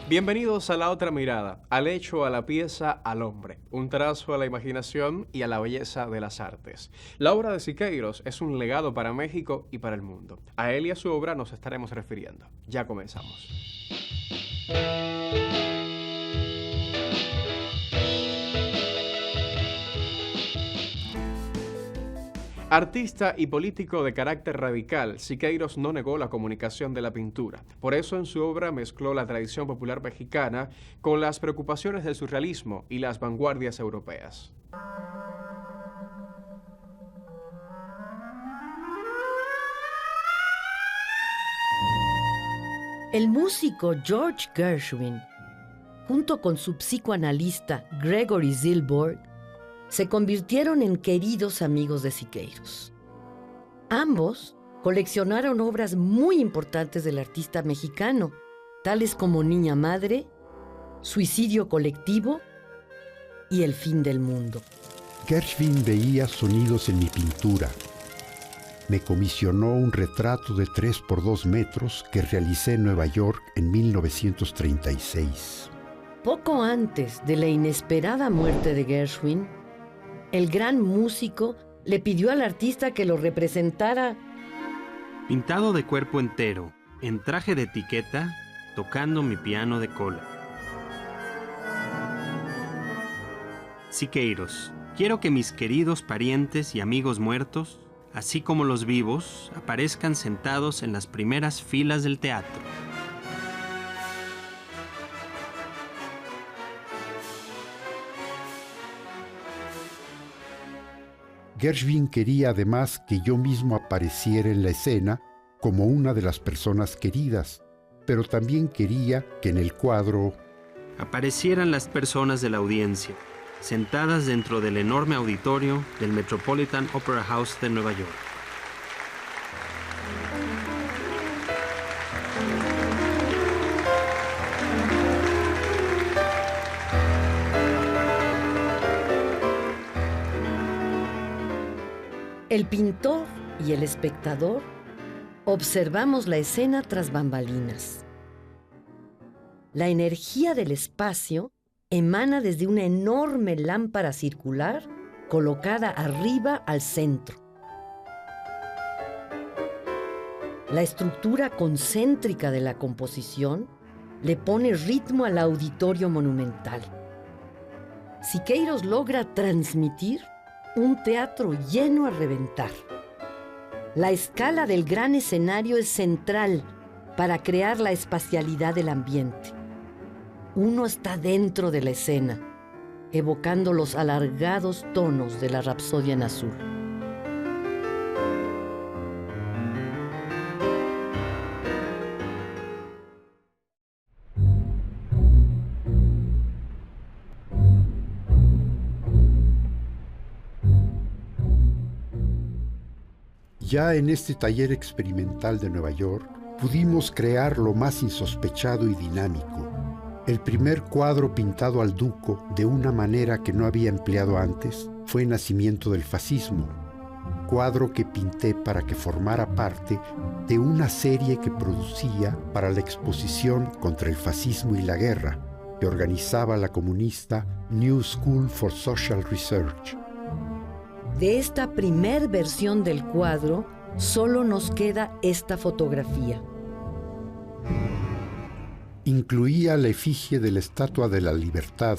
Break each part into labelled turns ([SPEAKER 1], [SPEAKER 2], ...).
[SPEAKER 1] Bienvenidos a La Otra Mirada, al hecho, a la pieza, al hombre, un trazo a la imaginación y a la belleza de las artes. La obra de Siqueiros es un legado para México y para el mundo. A él y a su obra nos estaremos refiriendo. Ya comenzamos. Artista y político de carácter radical, Siqueiros no negó la comunicación de la pintura. Por eso en su obra mezcló la tradición popular mexicana con las preocupaciones del surrealismo y las vanguardias europeas.
[SPEAKER 2] El músico George Gershwin, junto con su psicoanalista Gregory Zilborg, se convirtieron en queridos amigos de Siqueiros. Ambos coleccionaron obras muy importantes del artista mexicano, tales como Niña Madre, Suicidio Colectivo y El Fin del Mundo.
[SPEAKER 3] Gershwin veía sonidos en mi pintura. Me comisionó un retrato de 3 por 2 metros que realicé en Nueva York en 1936.
[SPEAKER 2] Poco antes de la inesperada muerte de Gershwin, el gran músico le pidió al artista que lo representara
[SPEAKER 4] pintado de cuerpo entero, en traje de etiqueta, tocando mi piano de cola. Siqueiros, quiero que mis queridos parientes y amigos muertos, así como los vivos, aparezcan sentados en las primeras filas del teatro.
[SPEAKER 3] Gershwin quería además que yo mismo apareciera en la escena como una de las personas queridas, pero también quería que en el cuadro
[SPEAKER 4] aparecieran las personas de la audiencia, sentadas dentro del enorme auditorio del Metropolitan Opera House de Nueva York.
[SPEAKER 2] el pintor y el espectador. Observamos la escena tras bambalinas. La energía del espacio emana desde una enorme lámpara circular colocada arriba al centro. La estructura concéntrica de la composición le pone ritmo al auditorio monumental. Siqueiros logra transmitir un teatro lleno a reventar. La escala del gran escenario es central para crear la espacialidad del ambiente. Uno está dentro de la escena, evocando los alargados tonos de la Rapsodia en Azul.
[SPEAKER 3] Ya en este taller experimental de Nueva York, pudimos crear lo más insospechado y dinámico. El primer cuadro pintado al duco de una manera que no había empleado antes fue Nacimiento del Fascismo, cuadro que pinté para que formara parte de una serie que producía para la exposición contra el fascismo y la guerra, que organizaba la comunista New School for Social Research.
[SPEAKER 2] De esta primer versión del cuadro, solo nos queda esta fotografía.
[SPEAKER 3] Incluía la efigie de la Estatua de la Libertad,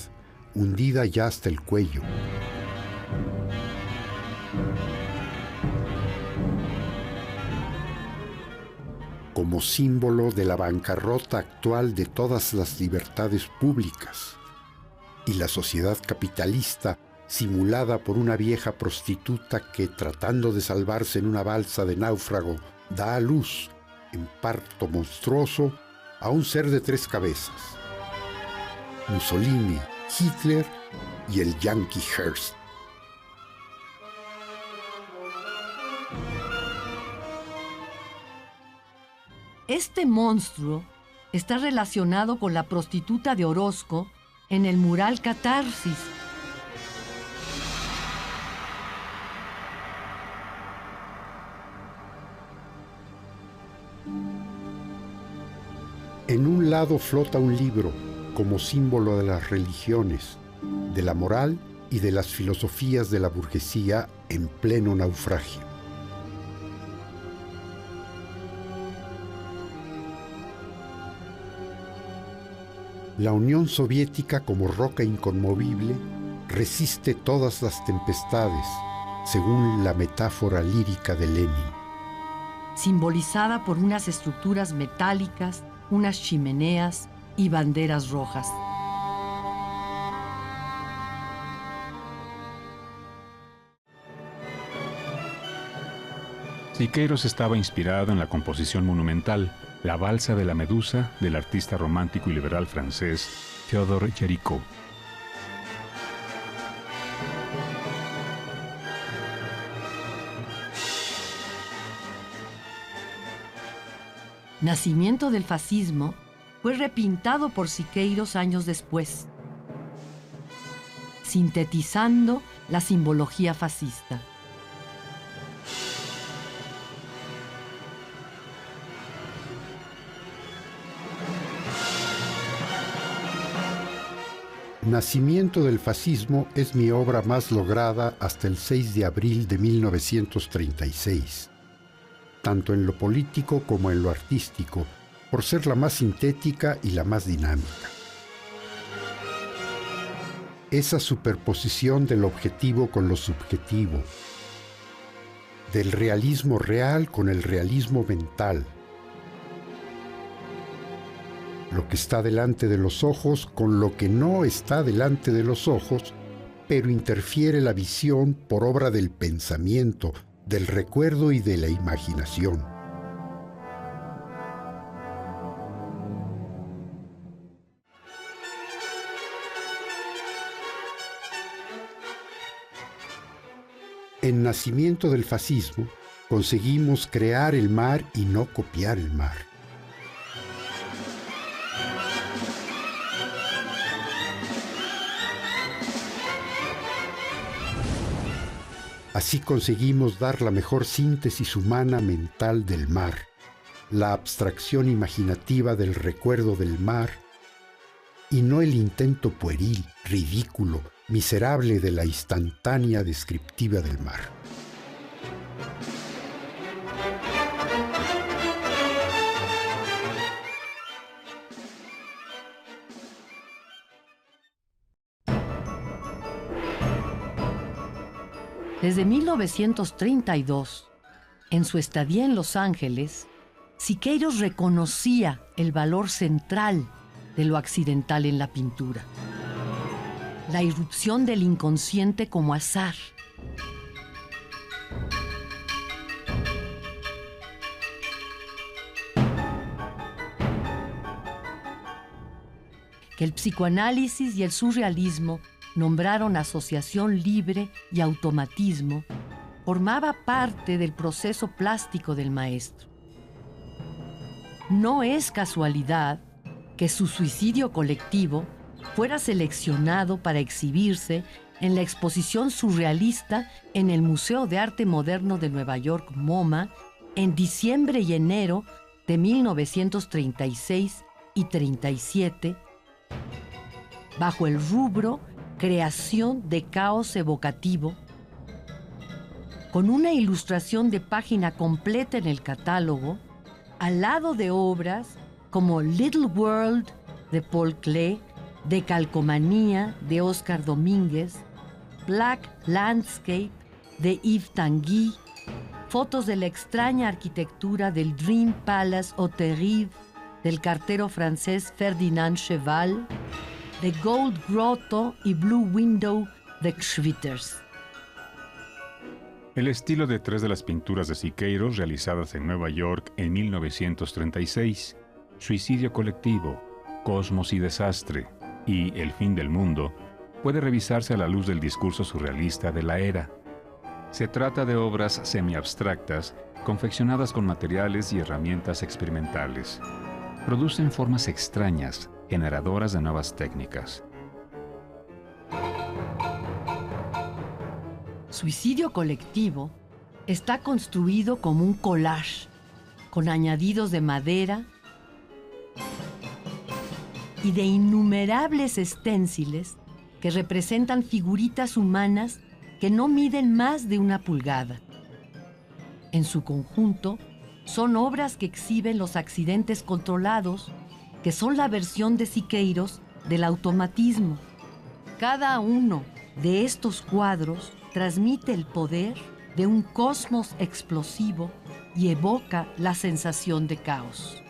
[SPEAKER 3] hundida ya hasta el cuello. Como símbolo de la bancarrota actual de todas las libertades públicas y la sociedad capitalista simulada por una vieja prostituta que, tratando de salvarse en una balsa de náufrago, da a luz, en parto monstruoso, a un ser de 3 cabezas: Mussolini, Hitler y el Yankee Hearst.
[SPEAKER 2] Este monstruo está relacionado con la prostituta de Orozco en el mural Catarsis.
[SPEAKER 3] En un un lado flota un libro como símbolo de las religiones, de la moral y de las filosofías de la burguesía en pleno naufragio. La Unión Soviética, como roca inconmovible, resiste todas las tempestades, según la metáfora lírica de Lenin.
[SPEAKER 2] Simbolizada por unas estructuras metálicas, unas chimeneas y banderas rojas.
[SPEAKER 5] Siqueiros estaba inspirado en la composición monumental La Balsa de la Medusa del artista romántico y liberal francés Théodore Géricault.
[SPEAKER 2] Nacimiento del fascismo fue repintado por Siqueiros años después, sintetizando la simbología fascista.
[SPEAKER 3] Nacimiento del fascismo es mi obra más lograda hasta el 6 de abril de 1936, tanto en lo político como en lo artístico, por ser la más sintética y la más dinámica. Esa superposición del objetivo con lo subjetivo, del realismo real con el realismo mental, lo que está delante de los ojos con lo que no está delante de los ojos, pero interfiere la visión por obra del pensamiento, del recuerdo y de la imaginación. En Nacimiento del fascismo conseguimos crear el mar y no copiar el mar. Así conseguimos dar la mejor síntesis humana mental del mar, la abstracción imaginativa del recuerdo del mar, y no el intento pueril, ridículo, miserable de la instantánea descriptiva del mar.
[SPEAKER 2] Desde 1932, en su estadía en Los Ángeles, Siqueiros reconocía el valor central de lo accidental en la pintura. La irrupción del inconsciente como azar. Que el psicoanálisis y el surrealismo nombraron asociación libre y automatismo, formaba parte del proceso plástico del maestro. No es casualidad que su suicidio colectivo fuera seleccionado para exhibirse en la exposición surrealista en el Museo de Arte Moderno de Nueva York, MoMA, en diciembre y enero de 1936 y 37, bajo el rubro Creación de caos evocativo, con una ilustración de página completa en el catálogo, al lado de obras como Little World de Paul Klee, de Calcomanía de Oscar Domínguez, Black Landscape de Yves Tanguy, fotos de la extraña arquitectura del Dream Palace au Terrible del cartero francés Ferdinand Cheval, The Gold Grotto y Blue Window de Schwitters.
[SPEAKER 5] El estilo de tres de las pinturas de Siqueiros realizadas en Nueva York en 1936, Suicidio colectivo, Cosmos y desastre y El fin del mundo, puede revisarse a la luz del discurso surrealista de la era. Se trata de obras semiabstractas confeccionadas con materiales y herramientas experimentales. Producen formas extrañas, generadoras de nuevas técnicas.
[SPEAKER 2] Suicidio colectivo está construido como un collage, con añadidos de madera, y de innumerables esténciles que representan figuritas humanas que no miden más de 1 pulgada. En su conjunto, son obras que exhiben los accidentes controlados, que son la versión de Siqueiros del automatismo. Cada uno de estos cuadros transmite el poder de un cosmos explosivo y evoca la sensación de caos.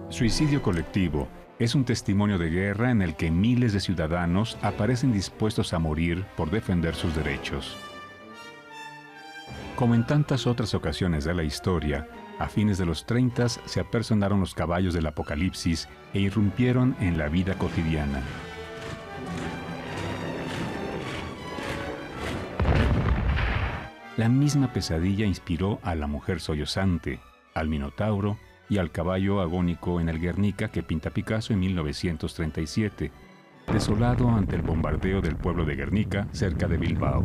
[SPEAKER 5] Suicidio colectivo es un testimonio de guerra en el que miles de ciudadanos aparecen dispuestos a morir por defender sus derechos. Como en tantas otras ocasiones de la historia, a fines de los 30 se apersonaron los caballos del apocalipsis e irrumpieron en la vida cotidiana. La misma pesadilla inspiró a la mujer sollozante, al Minotauro y al caballo agónico en el Guernica que pinta Picasso en 1937, desolado ante el bombardeo del pueblo de Guernica cerca de Bilbao.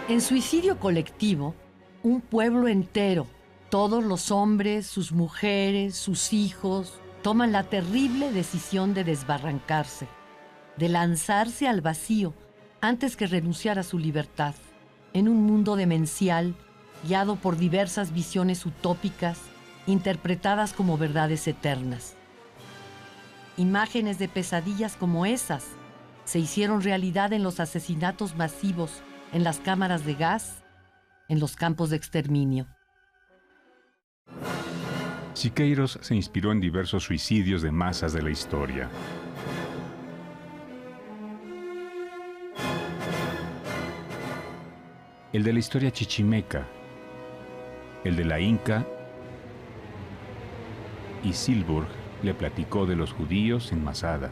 [SPEAKER 2] En Suicidio colectivo, un pueblo entero, todos los hombres, sus mujeres, sus hijos, toman la terrible decisión de desbarrancarse, de lanzarse al vacío antes que renunciar a su libertad, en un mundo demencial, guiado por diversas visiones utópicas, interpretadas como verdades eternas. Imágenes de pesadillas como esas se hicieron realidad en los asesinatos masivos, en las cámaras de gas, en los campos de exterminio.
[SPEAKER 5] Siqueiros se inspiró en diversos suicidios de masas de la historia. El de la historia chichimeca, el de la Inca, y Silburg le platicó de los judíos en Masada.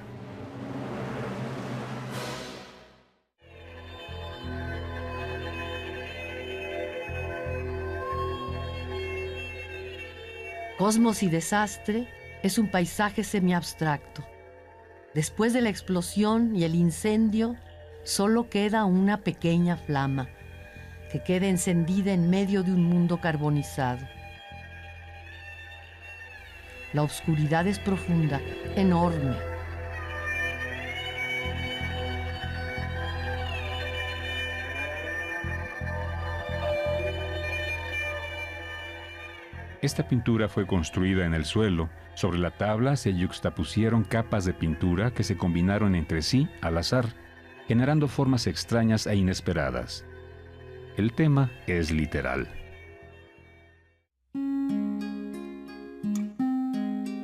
[SPEAKER 2] Cosmos y Desastre es un paisaje semiabstracto. Después de la explosión y el incendio, solo queda una pequeña flama que queda encendida en medio de un mundo carbonizado. La oscuridad es profunda, enorme.
[SPEAKER 5] Esta pintura fue construida en el suelo. Sobre la tabla se yuxtapusieron capas de pintura que se combinaron entre sí al azar, generando formas extrañas e inesperadas. El tema es literal.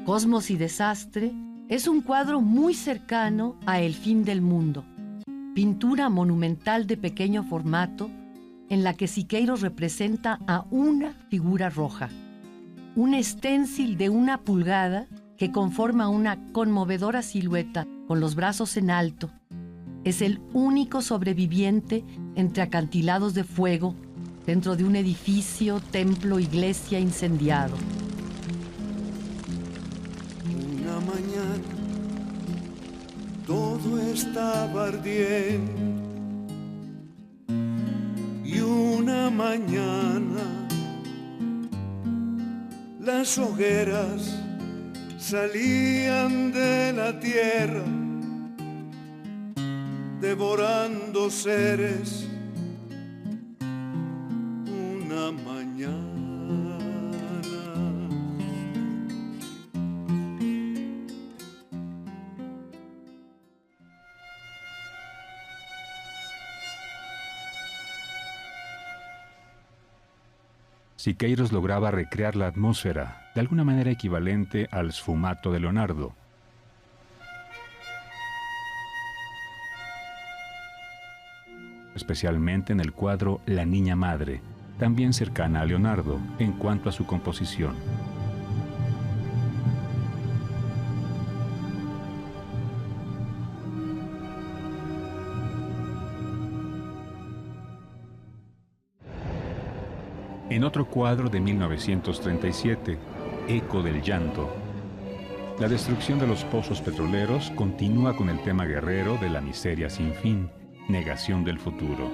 [SPEAKER 2] Cosmos y Desastre es un cuadro muy cercano a El fin del mundo, pintura monumental de pequeño formato en la que Siqueiros representa a una figura roja, un esténcil de 1 pulgada que conforma una conmovedora silueta con los brazos en alto. Es el único sobreviviente entre acantilados de fuego dentro de un edificio, templo, iglesia incendiado.
[SPEAKER 6] Una mañana todo estaba ardiendo y una mañana las hogueras salían de la tierra devorando seres. Una mañana
[SPEAKER 5] Siqueiros lograba recrear la atmósfera, de alguna manera equivalente al sfumato de Leonardo. Especialmente en el cuadro La Niña Madre, también cercana a Leonardo en cuanto a su composición. En otro cuadro de 1937, Eco del llanto, La destrucción de los pozos petroleros continúa con el tema guerrero de la miseria sin fin, negación del futuro.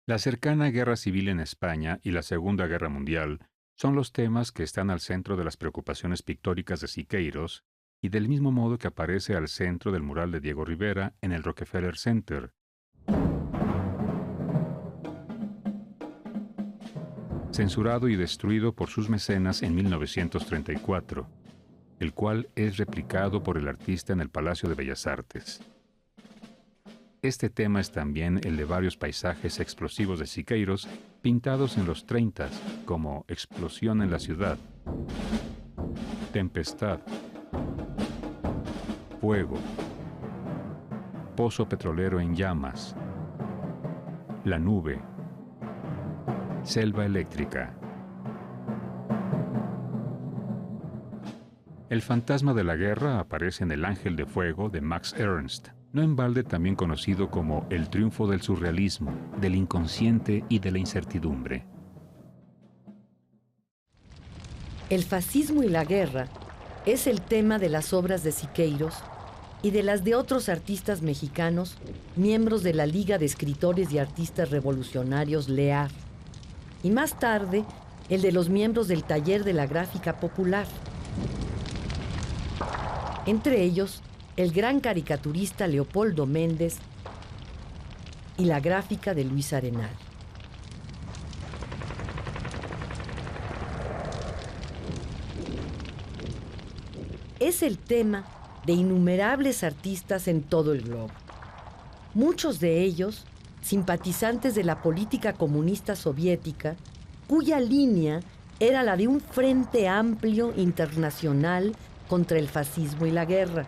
[SPEAKER 5] La cercana guerra civil en España y la Segunda Guerra Mundial son los temas que están al centro de las preocupaciones pictóricas de Siqueiros y del mismo modo que aparece al centro del mural de Diego Rivera en el Rockefeller Center. Censurado y destruido por sus mecenas en 1934, el cual es replicado por el artista en el Palacio de Bellas Artes. Este tema es también el de varios paisajes explosivos de Siqueiros pintados en los 30, como Explosión en la ciudad, Tempestad, Fuego, Pozo petrolero en llamas, La nube, Selva eléctrica. El fantasma de la guerra aparece en El ángel de fuego de Max Ernst, no en balde también conocido como el triunfo del surrealismo, del inconsciente y de la incertidumbre.
[SPEAKER 2] El fascismo y la guerra es el tema de las obras de Siqueiros y de las de otros artistas mexicanos, miembros de la Liga de Escritores y Artistas Revolucionarios LEAR, y más tarde el de los miembros del Taller de la Gráfica Popular. Entre ellos, el gran caricaturista Leopoldo Méndez y la gráfica de Luis Arenal. Es el tema de innumerables artistas en todo el globo. Muchos de ellos simpatizantes de la política comunista soviética, cuya línea era la de un frente amplio internacional contra el fascismo y la guerra,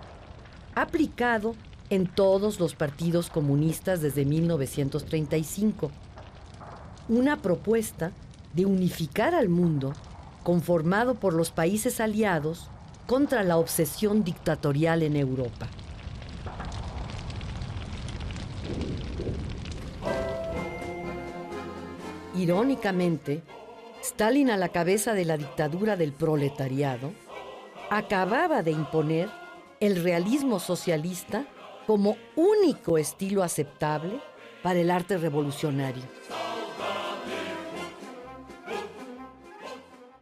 [SPEAKER 2] aplicado en todos los partidos comunistas desde 1935. Una propuesta de unificar al mundo conformado por los países aliados contra la obsesión dictatorial en Europa. Irónicamente, Stalin, a la cabeza de la dictadura del proletariado, acababa de imponer el realismo socialista como único estilo aceptable para el arte revolucionario.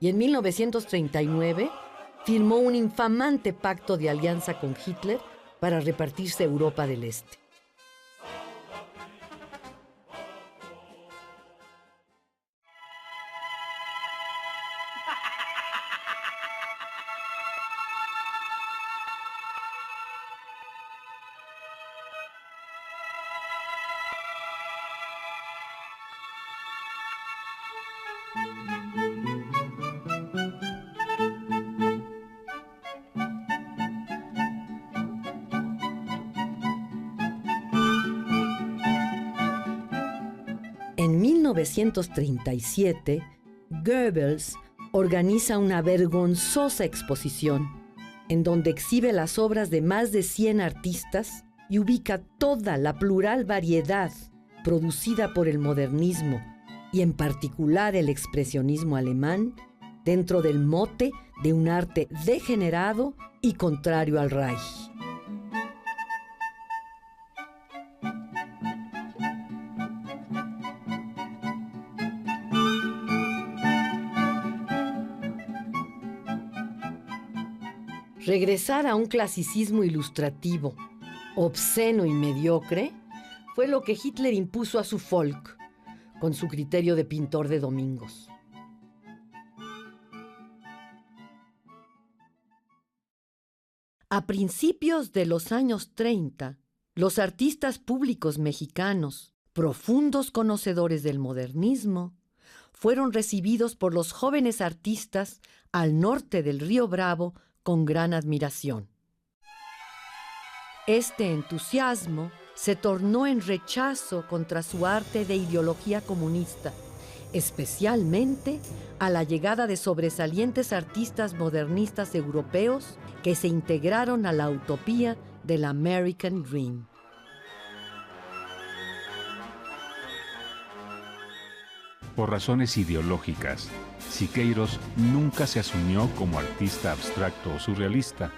[SPEAKER 2] Y en 1939 firmó un infamante pacto de alianza con Hitler para repartirse Europa del Este. En 1937, Goebbels organiza una vergonzosa exposición en donde exhibe las obras de más de 100 artistas y ubica toda la plural variedad producida por el modernismo y en particular el expresionismo alemán dentro del mote de un arte degenerado y contrario al Reich. Regresar a un clasicismo ilustrativo, obsceno y mediocre, fue lo que Hitler impuso a su folk, con su criterio de pintor de domingos. A principios de los años 30, los artistas públicos mexicanos, profundos conocedores del modernismo, fueron recibidos por los jóvenes artistas al norte del Río Bravo con gran admiración. Este entusiasmo se tornó en rechazo contra su arte de ideología comunista, especialmente a la llegada de sobresalientes artistas modernistas europeos que se integraron a la utopía del American Dream.
[SPEAKER 5] Por razones ideológicas, Siqueiros nunca se asumió como artista abstracto o surrealista.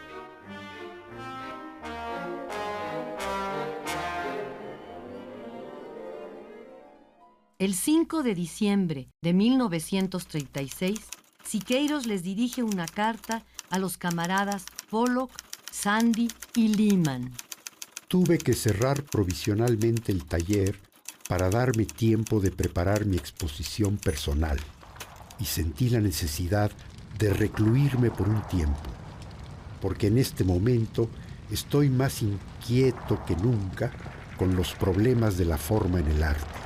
[SPEAKER 2] El 5 de diciembre de 1936, Siqueiros les dirige una carta a los camaradas Pollock, Sandy y Lehman.
[SPEAKER 3] Tuve que cerrar provisionalmente el taller para darme tiempo de preparar mi exposición personal y sentí la necesidad de recluirme por un tiempo, porque en este momento estoy más inquieto que nunca con los problemas de la forma en el arte.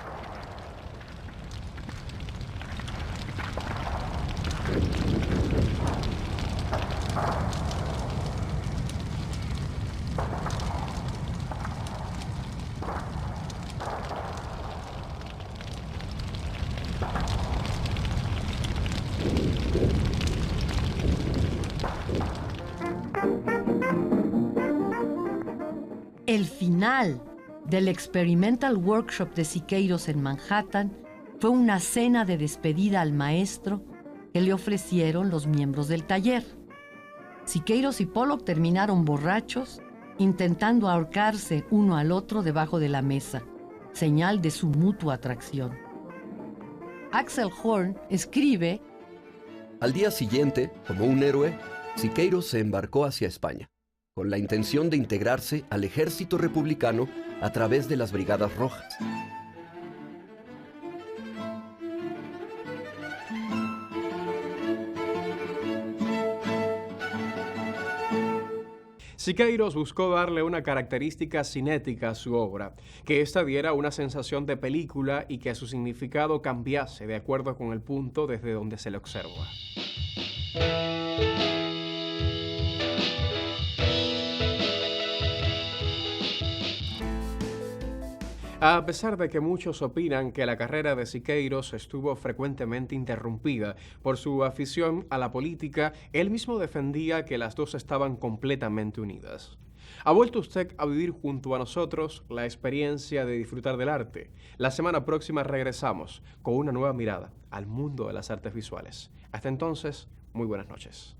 [SPEAKER 2] El final del Experimental Workshop de Siqueiros en Manhattan fue una cena de despedida al maestro que le ofrecieron los miembros del taller. Siqueiros y Pollock terminaron borrachos, intentando ahorcarse uno al otro debajo de la mesa, señal de su mutua atracción. Axel Horn escribe:
[SPEAKER 7] Al día siguiente, como un héroe, Siqueiros se embarcó hacia España, con la intención de integrarse al ejército republicano a través de las Brigadas Rojas.
[SPEAKER 1] Siqueiros buscó darle una característica cinética a su obra, que ésta diera una sensación de película y que su significado cambiase de acuerdo con el punto desde donde se le observa. A pesar de que muchos opinan que la carrera de Siqueiros estuvo frecuentemente interrumpida por su afición a la política, él mismo defendía que las dos estaban completamente unidas. ¿Ha vuelto usted a vivir junto a nosotros la experiencia de disfrutar del arte? La semana próxima regresamos con una nueva mirada al mundo de las artes visuales. Hasta entonces, muy buenas noches.